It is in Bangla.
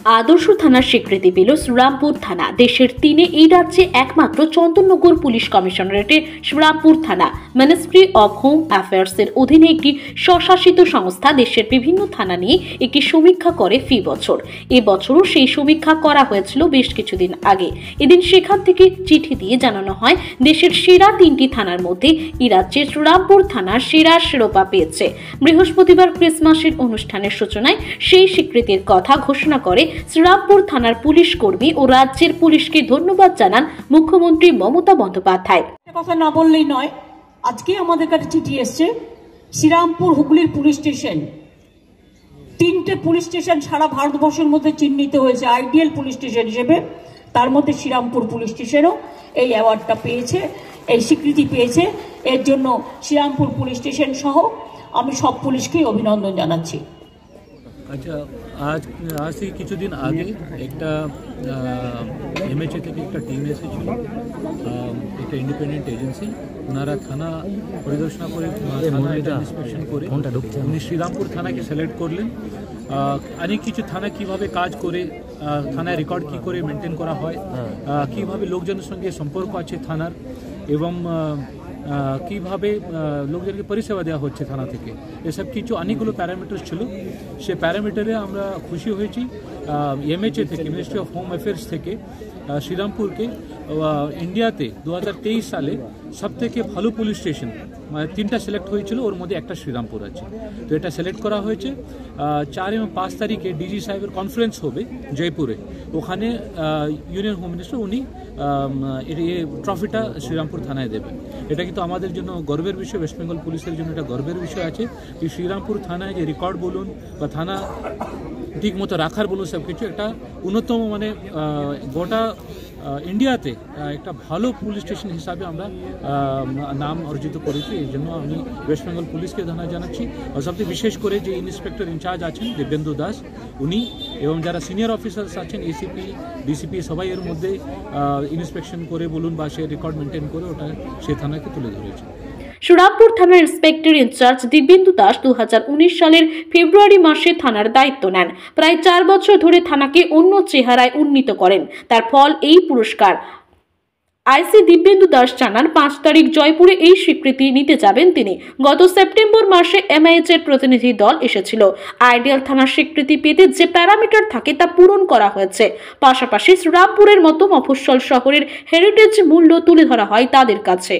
আদর্শ থানার স্বীকৃতি পেল শ্রীরামপুর থানা। দেশের এই রাজ্যে একমাত্র চন্দননগর পুলিশ কমিশনারেটে শ্রীরামপুর থানা মিনিস্ট্রি অব হোম অ্যাফেয়ার্সের অধীনে একটি স্বশাসিত সংস্থা দেশের বিভিন্ন থানা নিয়ে একটি সমীক্ষা করে ফি বছর। এবছরও সেই সমীক্ষা করা হয়েছিল বেশ কিছুদিন আগে। এদিন সেখান থেকে চিঠি দিয়ে জানানো হয় দেশের সেরা 3টি থানার মধ্যে এই রাজ্যের শ্রীরামপুর থানার সেরা শিরোপা পেয়েছে। বৃহস্পতিবার ক্রিসমাসের অনুষ্ঠানের সূচনায় সেই স্বীকৃতির কথা ঘোষণা করে শ্রীরামপুর থানার পুলিশ কর্মী ও রাজ্যের পুলিশকে ধন্যবাদ জানান মুখ্যমন্ত্রী মমতা বন্দ্যোপাধ্যায়। কথা না বললেই নয়, আজকে আমাদের কাছে চিঠি এসছে শ্রীরামপুর হুগলির পুলিশ স্টেশন, 3টে পুলিশ স্টেশন সারা ভারতবর্ষের মধ্যে চিহ্নিত হয়েছে আইডিয়াল পুলিশ স্টেশন হিসেবে। তার মধ্যে শ্রীরামপুর পুলিশ স্টেশনও এই অ্যাওয়ার্ডটা পেয়েছে, এই স্বীকৃতি পেয়েছে। এর জন্য শ্রীরামপুর পুলিশ স্টেশন সহ আমি সব পুলিশকেই অভিনন্দন জানাচ্ছি। আচ্ছা, আজ থেকে কিছুদিন আগে একটা এমএচএ থেকে একটা টিম এসেছিল, একটা ইন্ডিপেন্ডেন্ট এজেন্সি। ওনারা থানা পরিদর্শন করে ইন্সপেকশন করে উনি শ্রীরামপুর থানাকে সিলেক্ট করলেন। অনেক কিছু থানা কিভাবে কাজ করে, থানায় রেকর্ড কী করে মেনটেন করা হয়, কীভাবে লোকজনের সঙ্গে সম্পর্ক আছে থানার, এবং কীভাবে লোকজনকে পরিষেবা দেওয়া হচ্ছে থানা থেকে, এসব কিছু অনেকগুলো প্যারামিটার ছিল। সে প্যারামিটারে আমরা খুশি হয়েছি। এমএচএ থেকে, মিনিস্ট্রি অফ হোম অ্যাফেয়ার্স থেকে শ্রীরামপুরকে ইন্ডিয়াতে 2023 সালে সবথেকে ভালো পুলিশ স্টেশন মানে 3টা সিলেক্ট হয়েছিল, ওর মধ্যে একটা শ্রীরামপুর আছে। তো এটা সিলেক্ট করা হয়েছে। 4 এবং 5 তারিখে ডিজি সাহেবের কনফারেন্স হবে জয়পুরে। ওখানে ইউনিয়ন হোম মিনিস্টার উনি ট্রফিটা শ্রীরামপুর থানায় দেবেন। এটা কিন্তু আমাদের জন্য গর্বের বিষয়, ওয়েস্ট বেঙ্গল পুলিশের জন্য এটা গর্বের বিষয় আছে যে শ্রীরামপুর থানায় যে রেকর্ড বলুন বা থানা ঠিক মতো রাখার বলুন, সব কিছু একটা অন্যতম মানে গোটা ইন্ডিয়াতে একটা ভালো পুলিশ স্টেশন হিসাবে আমরা নাম অর্জিত করেছি। এই জন্য আমি ওয়েস্ট বেঙ্গল পুলিশকে ধন্যবাদ জানাচ্ছি। আর সবচেয়ে বিশেষ করে যে ইন্সপেক্টর ইনচার্জ আছেন দিব্যেন্দু দাস, উনি এবং যারা সিনিয়র অফিসার্স আছেন এসিপি ডিসিপি সবাই এর মধ্যে ইন্সপেকশন করে বলুন বা সে রেকর্ড মেনটেন করে ওটা সে থানাকে তুলে ধরেছে। শ্রীরামপুর থানার ইন্সপেক্টর ইনচার্জ দিব্যেন্দু দাস 2019 সালের ফেব্রুয়ারি মাসে থানার দায়িত্ব নেন। প্রায় 4 বছর ধরে থানাকে অন্য চেহারায় উন্নীত করেন। তার ফল এই পুরস্কার। আইসি দিব্যেন্দু দাস জানান 5 তারিখ জয়পুরে এই স্বীকৃতি নিতে যাবেন তিনি। গত সেপ্টেম্বর মাসে এমআইএচ-এর প্রতিনিধি দল এসেছিল। আইডিয়াল থানার স্বীকৃতি পেতে যে প্যারামিটার থাকে তা পূরণ করা হয়েছে। পাশাপাশি শ্রীরামপুরের মতো মফস্বল শহরের হেরিটেজ মূল্য তুলে ধরা হয় তাদের কাছে।